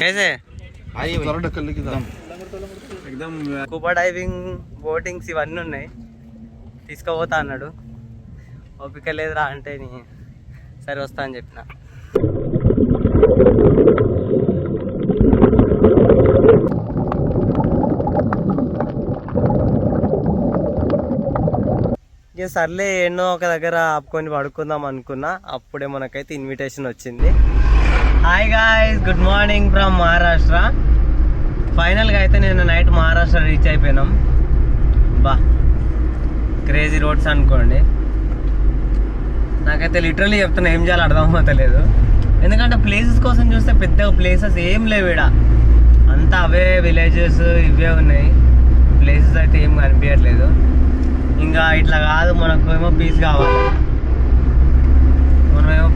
कैसे scuba diving boatings ఇవన్నీ ఉన్నాయి, తీసుకుపోతా అన్నాడు. ఓపిక లేదురా అంటే సరే వస్తా అని చెప్పిన. ఇక సర్లే ఎన్నో ఒక దగ్గర ఆపుకొని పడుకుందాం అనుకున్నా. అప్పుడే మనకైతే ఇన్విటేషన్ వచ్చింది. Hi guys, good morning from Maharashtra. ఫైనల్గా అయితే నేను నైట్ మహారాష్ట్ర రీచ్ అయిపోయినాం. బా క్రేజీ రోడ్స్ అనుకోండి. నాకైతే లిటరల్లీ చెప్తున్నా, ఏం చేయాలో అర్థం అవుతలేదు. ఎందుకంటే ప్లేసెస్ కోసం చూస్తే పెద్దగా ప్లేసెస్ ఏం లేవు ఇక్కడ, అంతా అవే విలేజెస్ ఇవే ఉన్నాయి. ప్లేసెస్ అయితే ఏం కనిపించట్లేదు. ఇంకా ఇట్లా కాదు, మనకు ఏమో పీస్ కావాలి, మనమేమో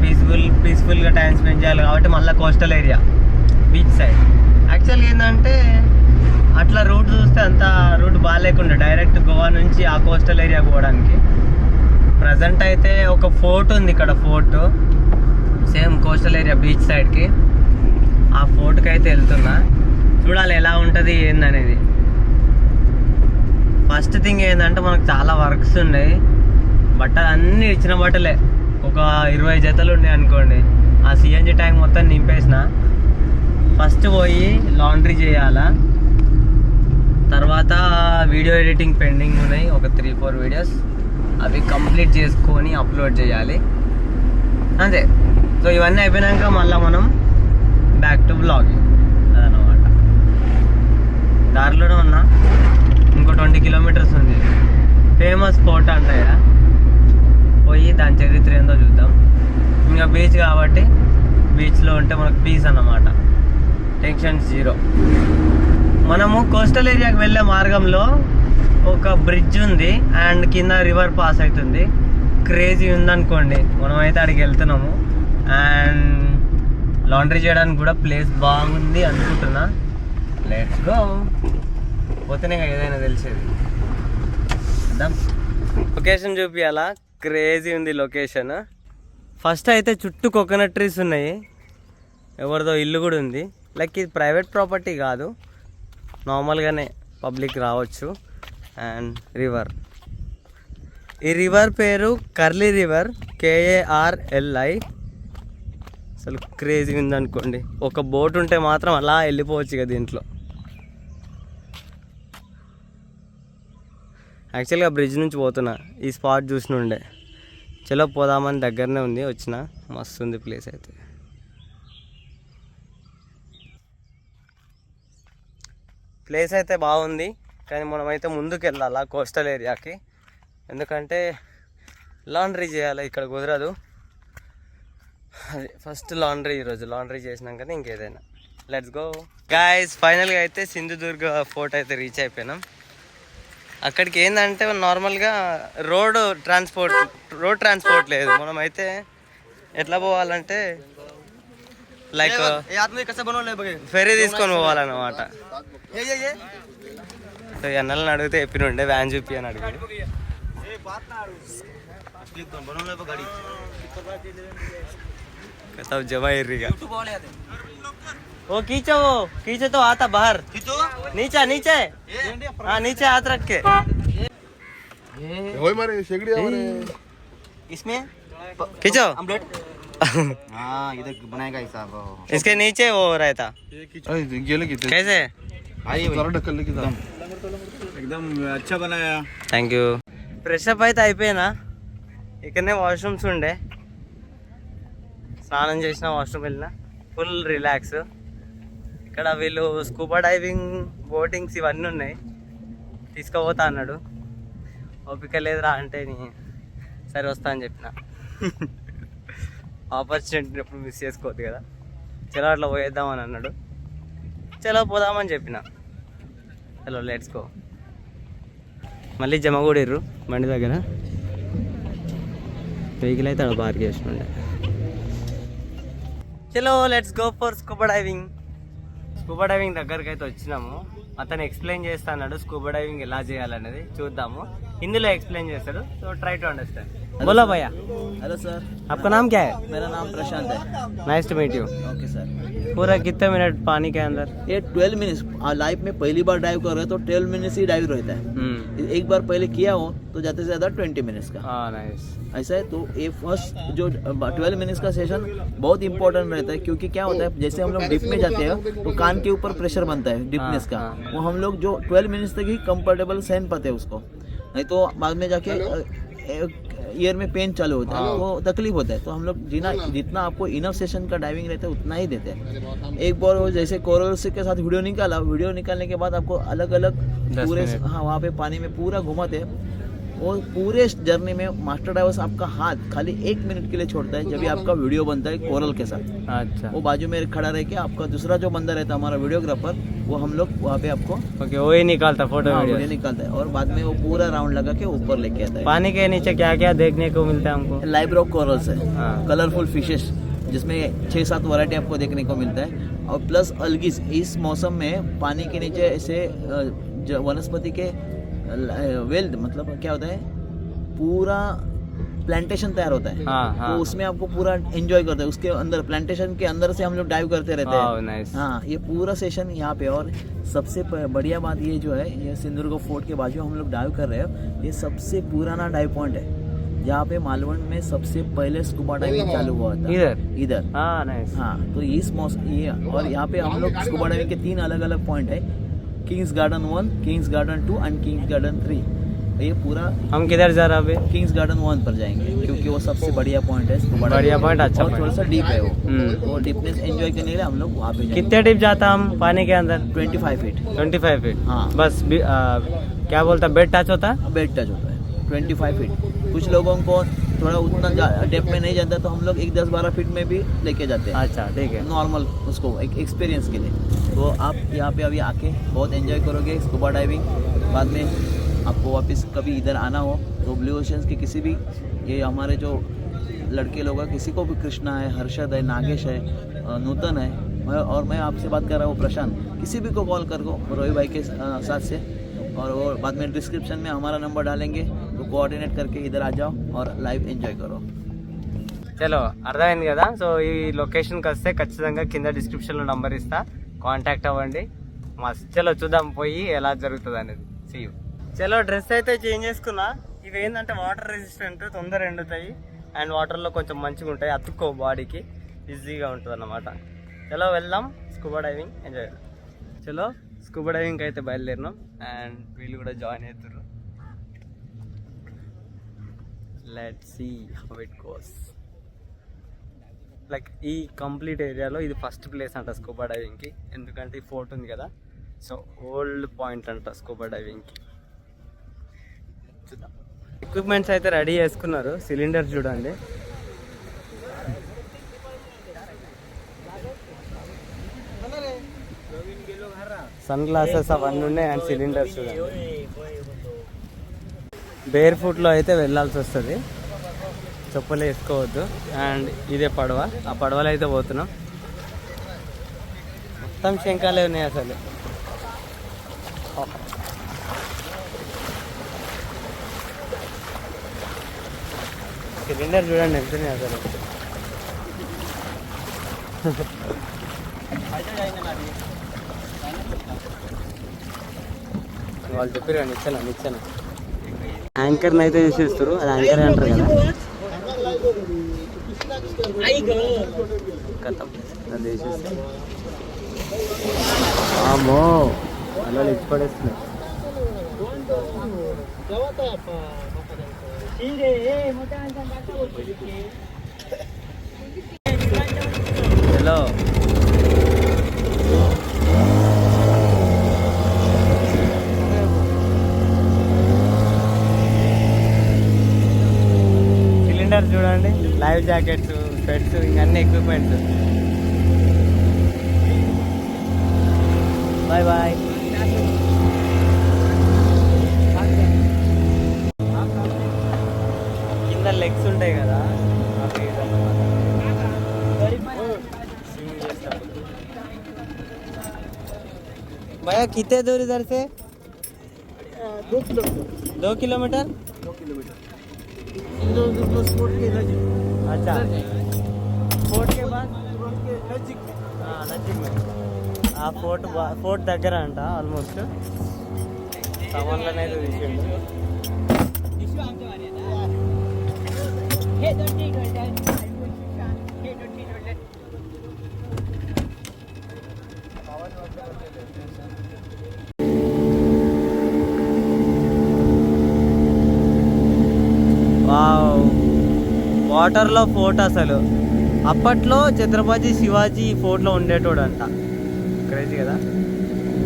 పీస్ఫుల్గా టైం స్పెండ్ చేయాలి. కాబట్టి మళ్ళీ కోస్టల్ ఏరియా, బీచ్ సైడ్. యాక్చువల్గా ఏంటంటే అట్లా రూట్ చూస్తే అంత రూట్ బాగాలేకుండా డైరెక్ట్ గోవా నుంచి ఆ కోస్టల్ ఏరియా పోవడానికి. ప్రజెంట్ అయితే ఒక ఫోర్ట్ ఉంది ఇక్కడ, fort same coastal area beach సైడ్కి. ఆ ఫోర్ట్కి అయితే వెళ్తున్నా, చూడాలి ఎలా ఉంటుంది ఏందనేది. ఫస్ట్ థింగ్ ఏంటంటే మనకు చాలా వర్క్స్ ఉన్నాయి. బట్టలు అన్నీ ఇచ్చిన బట్టలే, ఒక 20 జతలు ఉన్నాయి అనుకోండి. ఆ సిఎన్జి ట్యాంక్ మొత్తం నింపేసిన. ఫస్ట్ పోయి లాండ్రీ చేయాలా, తర్వాత వీడియో ఎడిటింగ్ పెండింగ్ ఉన్నాయి, ఒక 3-4 వీడియోస్. అవి కంప్లీట్ చేసుకొని అప్లోడ్ చేయాలి, అంతే. సో ఇవన్నీ అయిపోయినాక మళ్ళీ మనం బ్యాక్ టు బ్లాగింగ్ అదనమాట. దారిలోనే ఉన్నా, ఇంకో 20 కిలోమీటర్స్ ఉంది. ఫేమస్ ఫోర్ట్ అంటాయి, పోయి దాని చరిత్ర ఏందో చూద్దాం. ఇంకా బీచ్ కాబట్టి బీచ్లో ఉంటే మనకు పీస్ అన్నమాట, టెన్షన్ జీరో. మనము కోస్టల్ ఏరియాకి వెళ్ళే మార్గంలో ఒక బ్రిడ్జ్ ఉంది అండ్ కింద రివర్ పాస్ అవుతుంది. క్రేజీ ఉందనుకోండి. మనమైతే అక్కడికి వెళ్తున్నాము అండ్ లాండ్రీ చేయడానికి కూడా ప్లేస్ బాగుంది అనుకుంటున్నా. Let's go. పోతేనే ఏదైనా తెలిసేది. లొకేషన్ చూపించాలా, క్రేజీ ఉంది లొకేషన్. ఫస్ట్ అయితే చుట్టూ కోకోనట్ ట్రీస్ ఉన్నాయి, ఎవరిదో ఇల్లు కూడా ఉంది. లైక్ ఇది ప్రైవేట్ ప్రాపర్టీ కాదు, నార్మల్గానే పబ్లిక్ రావచ్చు. అండ్ రివర్, ఈ రివర్ పేరు కర్లీ రివర్, KARLI. అసలు క్రేజీ ఉందనుకోండి. ఒక బోట్ ఉంటే మాత్రం అలా వెళ్ళిపోవచ్చు ఇక దీంట్లో. యాక్చువల్గా బ్రిడ్జ్ నుంచి పోతున్నా, ఈ స్పాట్ చూసిన ఉండే. చలో పోదామని దగ్గరనే ఉంది, వచ్చిన. మస్తు ఉంది ప్లేస్ అయితే. ప్లేస్ అయితే బాగుంది, కానీ మనమైతే ముందుకు వెళ్ళాలా కోస్టల్ ఏరియాకి. ఎందుకంటే లాండ్రీ చేయాలి, ఇక్కడ కుదరదు. అది ఫస్ట్ లాండ్రీ, ఈరోజు లాండ్రీ చేసినాకనే ఇంకేదైనా. Let's go guys. ఫైనల్గా అయితే సింధుదుర్గ ఫోర్ట్ అయితే రీచ్ అయిపోయినాం. అక్కడికి ఏంటంటే నార్మల్గా రోడ్ ట్రాన్స్పోర్ట్ లేదు. మనమైతే ఎట్లా పోవాలంటే లైక్ ఫెరీ తీసుకొని పోవాలన్నమాట. ఎన్నెలని అడిగితే చెప్పినుండే వ్యాన్ చూపి అని అడిగాడు. जमा एरिया वो खींचो तो आता बाहर, नीचे हाँ नीचे हाथ रख के इसमें खींचो। हाँ इधर बनाएगा हिसाब, इसके नीचे वो रहता। कैसे एकदम अच्छा बनाया, థ్యాంక్ యూ. ఫ్రెష్ అప్ అయితే అయిపోయినా. ఇక్కడనే వాష్రూమ్స్ ఉండే, స్నానం చేసిన, వాష్రూమ్ వెళ్ళిన, ఫుల్ రిలాక్స్. ఇక్కడ వీళ్ళు స్కూబా డైవింగ్ బోటింగ్స్ ఇవన్నీ ఉన్నాయి, తీసుకుపోతా అన్నాడు. ఓపిక లేదురా అంటే సరే వస్తా అని చెప్పిన. ఆపర్చునిటీని ఎప్పుడు మిస్ చేసుకోవద్దు కదా. చలో అట్లా పోయేద్దామని అన్నాడు. చలో పోదామని చెప్పిన. చలో లెట్స్ గో. మళ్ళీ జమగూడిర్రు బండి దగ్గర. వెహికల్ అయితే అక్కడ పార్క్ చేస్తుండే. చలో let's go for scuba diving. Scuba diving దగ్గరికి అయితే వచ్చినాము. అతను ఎక్స్ప్లెయిన్ చేస్తా అన్నాడు స్కూబా డైవింగ్ ఎలా చేయాలనేది. చూద్దాము, హిందీలో ఎక్స్ప్లెయిన్ చేస్తాడు. So try to understand. बोला भैया, हेलो सर, आपका नाम क्या है? मेरा नाम प्रशांत है। Nice to meet you. Okay sir. पूरा कितने मिनट पानी के अंदर? ये 12 मिनट्स लाइफ में पहली बार डाइव कर रहे हो तो 12 मिनट्स ही डाइव रहता है। एक बार पहले किया हो तो ज़्यादा से ज़्यादा 20 मिनट्स का। हाँ नाइस। ऐसा है। तो ये फर्स्ट जो 12 मिनट्स का सेशन बहुत इंपॉर्टेंट रहता है, क्योंकि क्या होता है जैसे हम लोग डिप में जाते हैं तो कान के ऊपर प्रेशर बनता है डिपनेस का, वो हम लोग जो 12 मिनट्स तक ही कंफर्टेबल सहन पाते हैं उसको, नहीं तो बाद में जाके ईयर में पेन चालू होता है तो तकलीफ होता है। तो हम लोग जितना आपको इनफ सेशन का डाइविंग रहता है उतना ही देते हैं। एक बार वो जैसे कोरल के साथ वीडियो निकाला, वीडियो निकालने के बाद आपको अलग अलग पूरे वहाँ पे पानी में पूरा घुमाते हैं। वो पूरे जर्नी में मास्टर डाइवर्स आपका हाथ खाली 1 मिनट के लिए छोड़ता है जब भी आपका वीडियो बनता है कोरल के साथ। अच्छा, वो बाजू में खड़ा रह के आपका दूसरा जो बंदा रहता है हमारा वीडियोग्राफर, वो हम लोग वहाँ पे आपको ओके वही निकालता फोटो वीडियो वीडियो। निकालता है और बाद में वो पूरा राउंड लगा के ऊपर लेके आता है। पानी के नीचे क्या क्या देखने को मिलता है हमको? लाइव रॉक कोरल्स है, हाँ। कलरफुल फिशेस जिसमें 6-7 वैरायटी आपको देखने को मिलता है, और प्लस अलगिस। इस मौसम में पानी के नीचे ऐसे वनस्पति के वेल्थ मतलब क्या होता है, पूरा प्लांटेशन तैयार होता है। हाँ, तो उसमें आपको पूरा एंजॉय करते हैं, उसके अंदर प्लांटेशन के अंदर से हम लोग डाइव करते रहते हैं। नाइस। हाँ, ये पूरा सेशन यहाँ पे। और सबसे बढ़िया बात ये जो है, ये सिंधुदुर्ग फोर्ट के बाजू हम लोग डाइव कर रहे हैं। ये सबसे पुराना डाइव पॉइंट है जहाँ पे मालवण में सबसे पहले स्कूबा डाइविंग चालू हुआ था। इधर हाँ नाइस। हाँ, तो इस मौसम ये, और यहाँ पे हम लोग स्कूबा डाइविंग के 3 अलग अलग पॉइंट है, Kings garden 1, Kings garden 2 and Kings garden 3। ये पूरा हम किधर जा रहे हैं अभी? किंग्स गार्डन 1 पर जाएंगे क्योंकि वो सबसे बढ़िया पॉइंट है। बढ़िया पॉइंट, अच्छा और थोड़ा point। सा डीप है वो, तो डीपनेस एंजॉय करने के लिए हम लोग वहाँ पे जाएंगे। कितने डिप जाता हम पानी के अंदर? 25 फीट। 25 फीट। हाँ। बस क्या बोलता, बेड टच होता है? बेड टच होता है 25 फीट। कुछ लोगों को थोड़ा उतना डेप्थ में नहीं जाता तो हम लोग 10-12 फीट में भी लेके जाते हैं। अच्छा ठीक है। नॉर्मल उसको एक एक्सपीरियंस के लिए। तो आप यहाँ पे अभी आके बहुत एंजॉय करोगे स्कूबा डाइविंग। बाद में आपको वापस कभी इधर आना हो तो ब्लू ओशंस के किसी भी, ये हमारे जो लड़के लोग हैं, किसी को भी, कृष्णा है, हर्षद है, नागेश है, नूतन है, और मैं आपसे बात कर रहा हूँ प्रशांत, किसी भी को कॉल कर दो रोहित भाई के साथ से। और वो बाद में डिस्क्रिप्शन में हमारा नंबर डालेंगे, तो कोऑर्डिनेट करके इधर आ जाओ और लाइव ఎంజాయ్ करो। చలో అర్థమైంది కదా। సో ఈ లొకేషన్కి వస్తే ఖచ్చితంగా కింద డిస్క్రిప్షన్లో నంబర్ ఇస్తా, కాంటాక్ట్ అవ్వండి మస్త్। చలో చూద్దాం పోయి ఎలా జరుగుతుంది అనేది। See you. చలో డ్రెస్ అయితే చేంజ్ చేసుకున్నా। ఇవి ఏంటంటే వాటర్ రెసిస్టెంట్, తొందర ఎండుతాయి అండ్ వాటర్లో కొంచెం మంచిగా ఉంటాయి, అతుక్కో బాడీకి ఈజీగా ఉంటుంది అన్నమాట। చలో వెళ్దాం స్కూబా డైవింగ్ ఎంజాయ్। చలో స్కూబా డైవింగ్కి అయితే బయలుదేరినాం అండ్ వీళ్ళు కూడా జాయిన్ అవుతారు। Let's see how it goes. Like ఈ కంప్లీట్ ఏరియాలో ఇది ఫస్ట్ ప్లేస్ అంట స్కూబా డైవింగ్కి, ఎందుకంటే ఈ ఫోర్ట్ ఉంది కదా, సో ఓల్డ్ పాయింట్ అంట స్కూబా డైవింగ్కి। చూద్దాం। ఎక్విప్మెంట్స్ అయితే రెడీ చేసుకున్నారు, సిలిండర్ చూడండి, సన్ గ్లాసెస్ అవన్నీ ఉన్నాయి అండ్ సిలిండర్స్ చూడండి। బేర్ ఫుట్లో అయితే వెళ్ళాల్సి వస్తుంది, చెప్పులు వేసుకోవద్దు। అండ్ ఇదే పడవ, ఆ పడవలో అయితే పోతున్నాం। మొత్తం శంఖాలే ఉన్నాయి అసలు। సిలిండర్ చూడండి వెళ్తున్నాయి అసలు। వాళ్ళు చెప్పారు నిచ్చెన యాంకర్ని అయితే చేసేస్తారు, అది యాంకర్ అంటారు కదా। కథం అది వేసేస్తారు, అమ్మో అలా ఇచ్చి పడేస్తున్నారు। హలో సిలిండర్ చూడండి, లైవ్ జాకెట్స్, స్పెట్స్, ఇంకా అన్ని ఎక్విప్మెంట్స్। Bye bye. కింద లెగ్స్ ఉంటాయి కదా, भैया कितने दूर इधर से? 2 किलोमीटर। 2 किलोमीटर। अच्छा फोर्ट के बाद हाँ नजीक में फोर्ट దగ్గర అంట ఆల్మోస్ట్ సామాన్లు అయితే తీసిండు వాటర్లో ఫోర్ట్ అసలు అప్పట్లో ఛత్రపతి శివాజీ ఈ ఫోర్ట్లో ఉండేటోడు అంట క్రేజీ కదా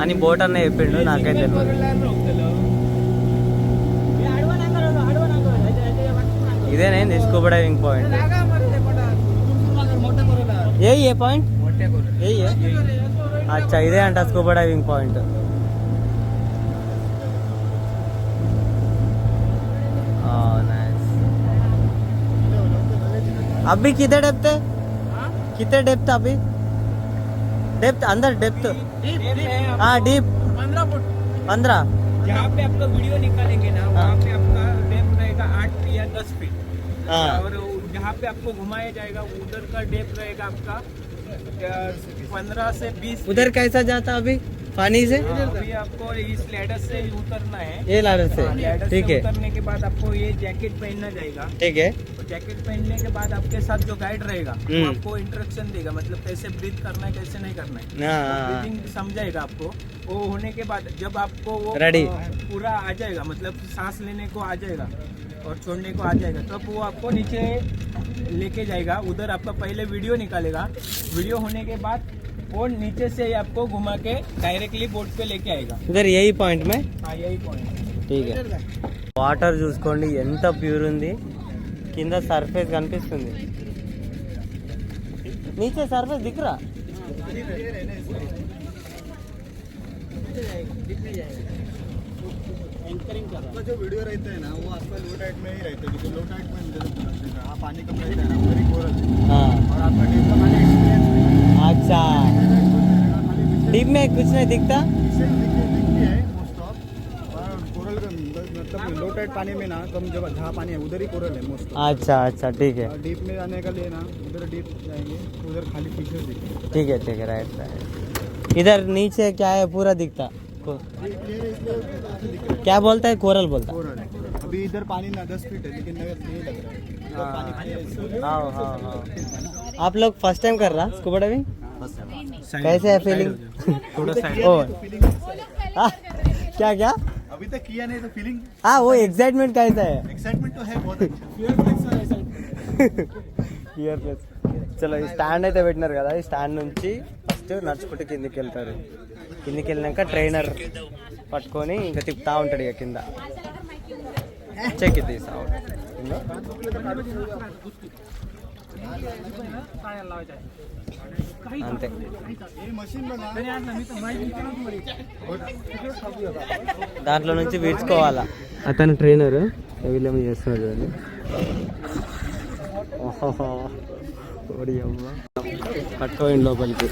అని బోట్ అన్న చెప్పిండు నాకైతే ఇదేనే స్కూబా డైవింగ్ పాయింట్ ఏ పాయింట్ ఏ అచ్చా ఇదే అంట స్కూబా డైవింగ్ పాయింట్ अभी कितने डेप्थ है कितने डेप्थ अभी डेप्थ अंदर डेप्थ हाँ डीप 15 फुट 15 जहाँ पे आपका वीडियो निकालेंगे ना वहाँ पे आपका डेप्थ रहेगा 8 या 10 फीट हाँ और जहाँ पे आपको घुमाया जाएगा उधर का डेप्थ रहेगा आपका 15 से 20 उधर कैसा जाता अभी पानी से अभी आपको इस लैडर से उतरना है ये लाडर से लैडर ठीक से है उतरने के बाद आपको ये जैकेट पहनना जाएगा ठीक है और जैकेट पहनने के बाद आपके साथ जो गाइड रहेगा वो हम्म। आपको इंस्ट्रक्शन देगा मतलब कैसे ब्रीथ करना है कैसे नहीं करना है हाँ ब्रीथिंग समझाएगा आपको वो होने के बाद जब आपको वो Ready. पूरा आ जाएगा मतलब सांस लेने को आ जाएगा और छोड़ने को आ जाएगा तब वो आपको नीचे लेके जाएगा उधर आपका पहले वीडियो निकालेगा वीडियो होने के बाद वो नीचे से ही आपको घुमा के डायरेक्टली बोट पे लेके आएगा इधर यही पॉइंट में हाँ यही पॉइंट ठीक है వాటర్ చూసుకోండి ఎంత ప్యూర్ ఉంది కింద సర్ఫేస్ కనిపిస్తుంది నీచే సర్ఫేస్ దిక్కురా आपका जो वीडियो रहता है ना वो आपका लो टाइट में ही रहता है क्योंकि लो टाइट में आप पानी कम रहता है ना उधर ही कोरल है हाँ और आपका डीप का खाली एक्सपीरियंस अच्छा डीप में कुछ नहीं दिखता दिखती है मोस्ट ऑफ और कोरल का मतलब लो टाइट पानी में ना कम जब जहाँ पानी है उधर ही कोरल है मोस्ट अच्छा अच्छा ठीक है और डीप में जाने का लिए ना उधर डीप जाएंगे तो उधर खाली फिशेस दिखेंगे ठीक है राइट राइट इधर नीचे क्या है पूरा दिखता क्लियर है इसलिए दिख रहा है क्या बोलता है कोरल बोलता कोरल अभी इधर पानी ना 10 फीट है लेकिन नहीं लग रहा है इधर पानी clear है। हाँ हाँ हाँ आप लोग फर्स्ट टाइम कर रहा स्कूबा डाइविंग कैसे है फीलिंग थोड़ा साइड ओ हाँ, क्या क्या अभी तक किया नहीं तो फीलिंग हाँ वो एक्साइटमेंट कैसा है एक्साइटमेंट तो है बहुत अच्छा ఇయర్ ప్లస్ చలో ఈ స్టాండ్ అయితే పెట్టినారు కదా ఈ స్టాండ్ నుంచి ఫస్ట్ నడుచుకుంటూ కిందికి వెళ్తారు కిందికి వెళ్ళినాక ట్రైనర్ పట్టుకొని ఇంకా తిప్పుతా ఉంటాడు ఇక కింద చెక్కి తీసా అంతే దాంట్లో నుంచి వీడ్చుకోవాలా అతను ట్రైనర్ వీళ్ళేమో చేస్తున్నాడు చూడండి ఓడి అమ్మ పట్టుకోండి లోపలికి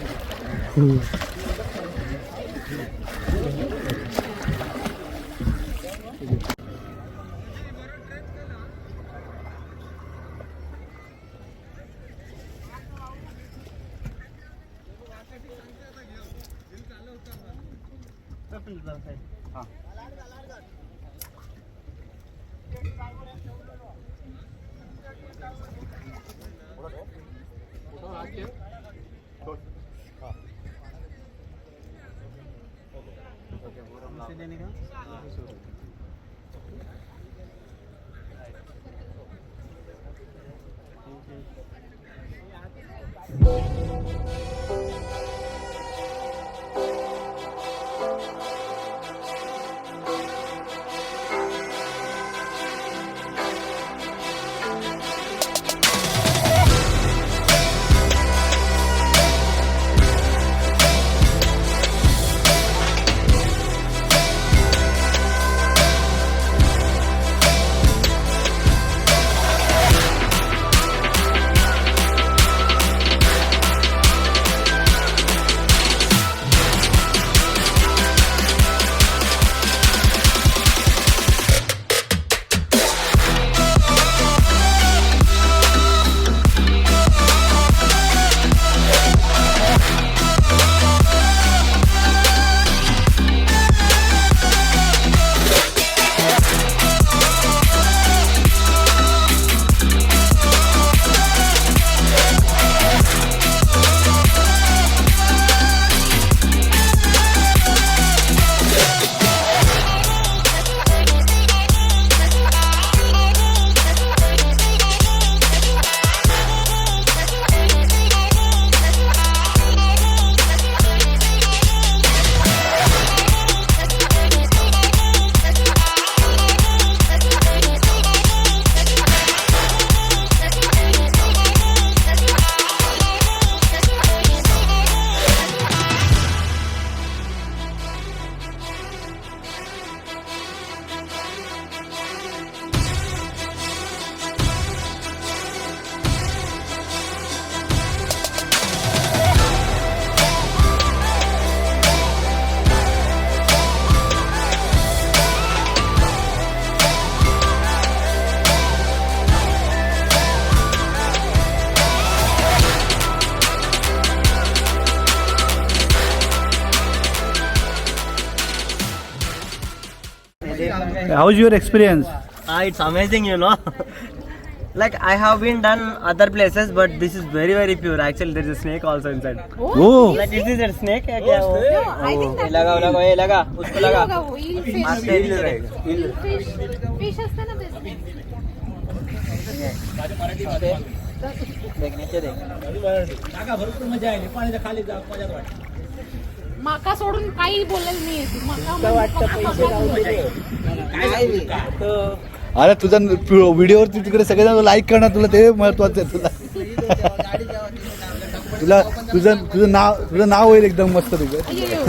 How's your experience? It's amazing, you know. Like I have been done other places, but this is very very pure. Actually, there is a snake also inside. Oh, Like this is a snake. क्या क्या वो? No, I think that लगा लगा ये लगा उसको eel लगा. होगा वो, eel fish. मारते eel रहेगा. eel. Fish असतं ना ते. देख नीचे देख माका सोडून काही बोलायला नाही येते. माका अरे तुझा व्हिडिओवरती तिकडे सगळेजण लाईक करणार, तुला ते महत्वाचं आहे. तुझं नाव होईल एकदम मस्त तुझं. अय्यो.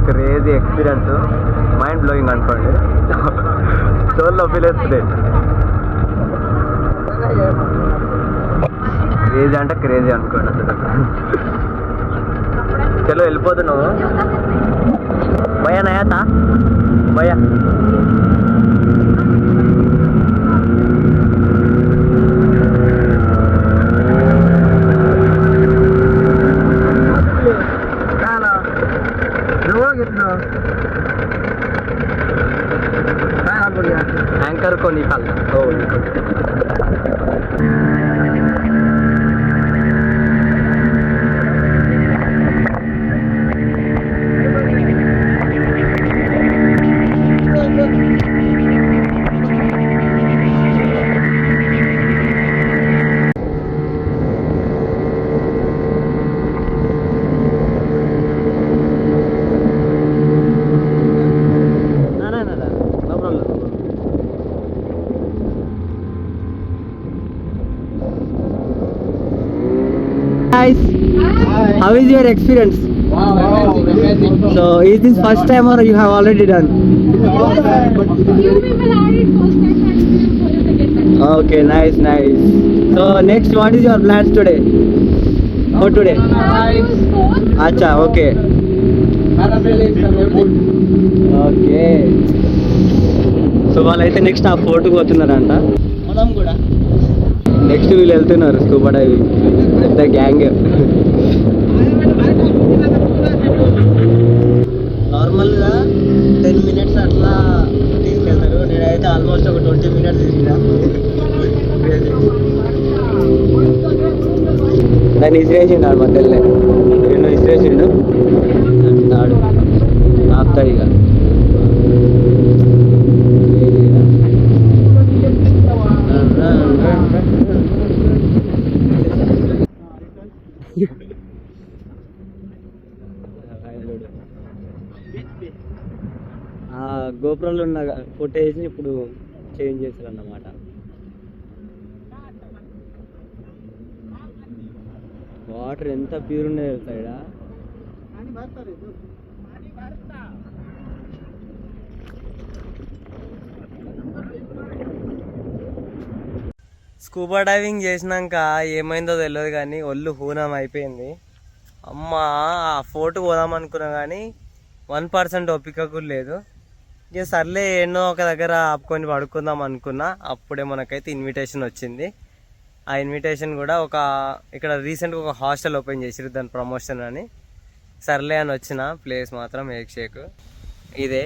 క్రేజీ ఎక్స్పీరియన్స్, మైండ్ బ్లోయింగ్ అనుకోండి. చోల్లో ఫీలేస్తుంది. క్రేజీ అంటే క్రేజీ అనుకోండి అసలు. చలో వెళ్ళిపోతున్నావు. భయ్యా నయాతా భయ్యా. एंकर को निकालना. Guys, how is your experience? So is this first time or you have already done? You people are it first time experience for the second time. Okay, nice. So next, what is your plans today? For today? Use phone. Acha, okay. Okay. So వాళ్ళైతే next ఆ ఫోర్ట్కి పోతున్నారంట. మనం కూడా next వీళ్ళు వెళ్తున్నారు scuba diving, పెద్ద gang. నార్మల్గా 10 minutes అట్లా తీసుకెళ్తారు. నేనైతే ఆల్మోస్ట్ ఒక 20 minutes తీసుకున్నా. దాన్ని ఇసిరేసిండు ఆడు మధ్యలో, రెండు ఇసిరేసిండు ఆడు ఆపుతాడు ఇక. గోపురంలో ఉన్న ఫుటేజ్ని ఇప్పుడు చేంజ్ చేశారు అన్నమాట. వాటర్ ఎంత ప్యూర్ ఉన్నాయి సైడా. స్కూబా డైవింగ్ చేసినాక ఏమైందో తెలియదు కానీ ఒళ్ళు హూనం అయిపోయింది. అమ్మ ఆ ఫోటో పోదాం అనుకున్నా కానీ 1% ఓపిక కూడా లేదు. ఇక సర్లే ఎన్నో ఒక దగ్గర ఆపుకొని పడుకుందాం అనుకున్నా. అప్పుడే మనకైతే ఇన్విటేషన్ వచ్చింది. ఆ ఇన్విటేషన్ కూడా ఇక్కడ రీసెంట్గా ఒక హాస్టల్ ఓపెన్ చేసిరు, దాని ప్రమోషన్ అని. సర్లే అని వచ్చిన. ప్లేస్ మాత్రం మేక్ షేక్. ఇదే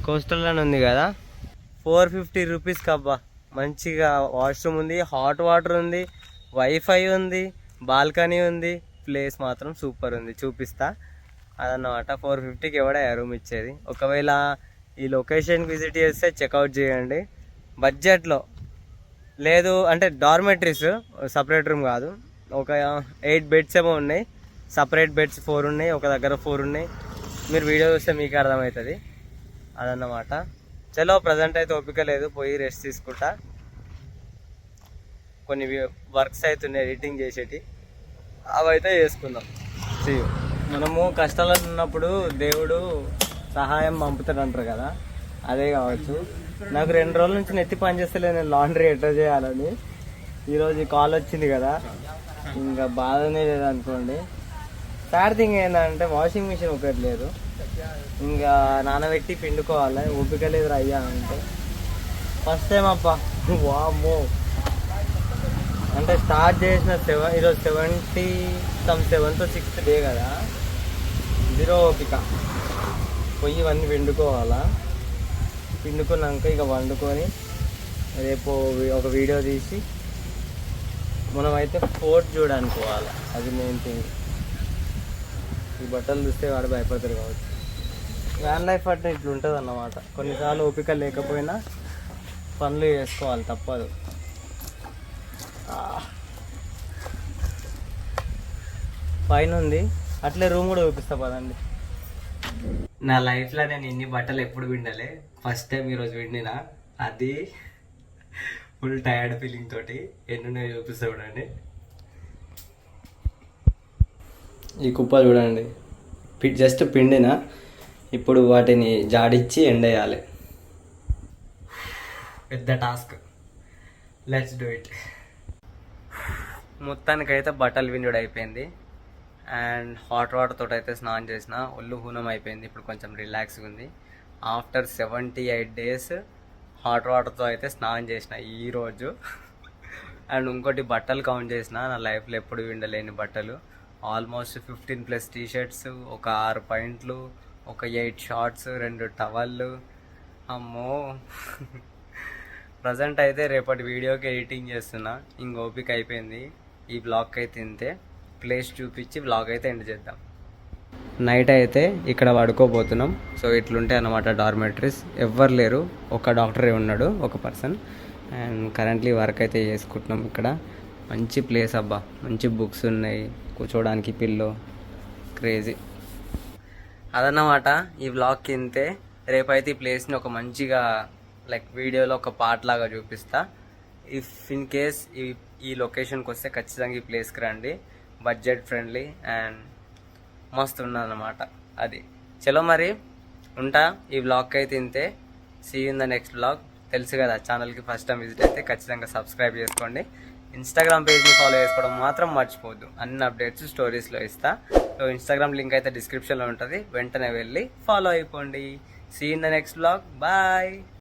కోస్టల్ అని ఉంది కదా, 450 రూపీస్కి అబ్బా. మంచిగా వాష్రూమ్ ఉంది, హాట్ వాటర్ ఉంది, వైఫై ఉంది, బాల్కనీ ఉంది, ప్లేస్ మాత్రం సూపర్ ఉంది. చూపిస్తా అదన్నమాట. 450కి ఎవడా రూమ్ ఇచ్చేది. ఒకవేళ ఈ లొకేషన్కి విజిట్ చేస్తే చెక్అవుట్ చేయండి. బడ్జెట్లో లేదు అంటే డార్మెటరీస్, సపరేట్ రూమ్ కాదు. ఒక 8 బెడ్స్ ఏమో ఉన్నాయి, సపరేట్ బెడ్స్ 4 ఉన్నాయి, ఒక దగ్గర 4 ఉన్నాయి. మీరు వీడియో చూస్తే మీకు అర్థమవుతుంది. అదన్నమాట. చలో ప్రజెంట్ అయితే ఓపిక లేదు, పోయి రెస్ట్ తీసుకుంటా. కొన్ని వర్క్స్ అవుతున్నాయి ఎడిటింగ్ చేసేటి, అవైతే చేసుకుందాం. మనము కష్టాలు ఉన్నప్పుడు దేవుడు సహాయం పంపుతాడు అంటారు కదా, అదే కావచ్చు. నాకు 2 రోజుల నుంచి నెత్తి పని చేస్తలేదు నేను లాండ్రీ ఎట్లా చేయాలని. ఈరోజు కాల్ వచ్చింది కదా, ఇంకా బాధనే లేదు అనుకోండి. థర్డ్ థింగ్ ఏంటంటే వాషింగ్ మిషన్ ఒకటి లేదు, ఇంకా నానబెట్టి పిండుకోవాలి. ఓపిక లేదు అయ్యా అంటే ఫస్ట్ టైం అబ్బా. వామ్మో, అంటే స్టార్ట్ చేసిన ఈరోజు 7th 6th డే కదా, 0 ఓపిక. పొయ్యి ఇవన్నీ పిండుకోవాలా. పిండుకున్నాక ఇక వండుకొని రేపు ఒక వీడియో తీసి మనమైతే ఫోర్ట్ చూడడానికి పోవాలి. అది మెయిన్ థింగ్. ఈ బట్టలు చూస్తే వాడు భయపడతారు కావచ్చు. వ్యాన్ లైఫ్ అంటే ఇట్లుంటుంది అన్నమాట. కొన్నిసార్లు ఓపిక లేకపోయినా పనులు చేసుకోవాలి, తప్పదు. పైన ఉంది అట్లే రూమ్ కూడా చూపిస్తా పదండి. నా లైఫ్లో నేను ఇన్ని బట్టలు ఎప్పుడు పిండలే, ఫస్ట్ టైం ఈరోజు పిండిన. అది ఫుల్ టైర్డ్ ఫీలింగ్ తోటి. ఎన్నున్నాయో చూపిస్తా చూడండి. ఈ కుప్ప చూడండి, జస్ట్ పిండిన. ఇప్పుడు వాటిని జాడిచ్చి ఎండేయాలి. పెద్ద టాస్క్. Let's do it. మొత్తానికైతే బట్టలు విండుడు అయిపోయింది. అండ్ హాట్ వాటర్ తోటి అయితే స్నానం చేసిన, ఒళ్ళు హూనం అయిపోయింది. ఇప్పుడు కొంచెం రిలాక్స్గా ఉంది. ఆఫ్టర్ 78 డేస్ హాట్ వాటర్తో అయితే స్నానం చేసిన ఈరోజు. అండ్ ఇంకోటి బట్టలు కౌంట్ చేసిన, నా లైఫ్లో ఎప్పుడు విండలేని బట్టలు. ఆల్మోస్ట్ 15+ టీ-షర్ట్స్, ఒక 6 పాయింట్లు, ఒక 8 షార్ట్స్, 2 టవళ్ళు. అమ్మో. ప్రజెంట్ అయితే రేపటి వీడియోకి ఎడిటింగ్ చేస్తున్నా. ఇంక ఓపిక అయిపోయింది. ఈ బ్లాగ్ అయితే ఇంతే. ప్లేస్ చూపించి బ్లాగ్ అయితే ఎండ్ చేద్దాం. నైట్ అయితే ఇక్కడ పడుకోబోతున్నాం. సో ఇట్లుంటాయి అన్నమాట డార్మెటరీస్. ఎవ్వరు లేరు, ఒక డాక్టరే ఉన్నాడు, ఒక పర్సన్. అండ్ కరెంట్లీ వర్క్ అయితే చేసుకుంటున్నాం ఇక్కడ. మంచి ప్లేస్ అబ్బా, మంచి బుక్స్ ఉన్నాయి, కూర్చోడానికి పిల్లో, క్రేజీ. అదన్నమాట ఈ బ్లాగ్కి ఇంతే. రేపైతే ఈ ప్లేస్ని ఒక మంచిగా లైక్ వీడియోలో ఒక పార్ట్ లాగా చూపిస్తా. ఇఫ్ ఇన్ కేస్ ఈ లొకేషన్కి వస్తే ఖచ్చితంగా ఈ ప్లేస్కి రండి. బడ్జెట్ ఫ్రెండ్లీ అండ్ మస్తు ఉన్నదన్నమాట. అది చలో మరి ఉంటా. ఈ బ్లాగ్కి అయితే ఇంతే. See you in the next blog. తెలుసు కదా, ఛానల్కి ఫస్ట్ టైం విజిట్ అయితే ఖచ్చితంగా సబ్స్క్రైబ్ చేసుకోండి. ఇన్స్టాగ్రామ్ పేజ్ని ఫాలో చేసుకోవడం మాత్రం మర్చిపోద్దు. అన్ని అప్డేట్స్ స్టోరీస్లో ఇస్తా. సో ఇన్స్టాగ్రామ్ లింక్ అయితే డిస్క్రిప్షన్లో ఉంటుంది, వెంటనే వెళ్ళి ఫాలో అయిపోండి. See you in the next blog. Bye.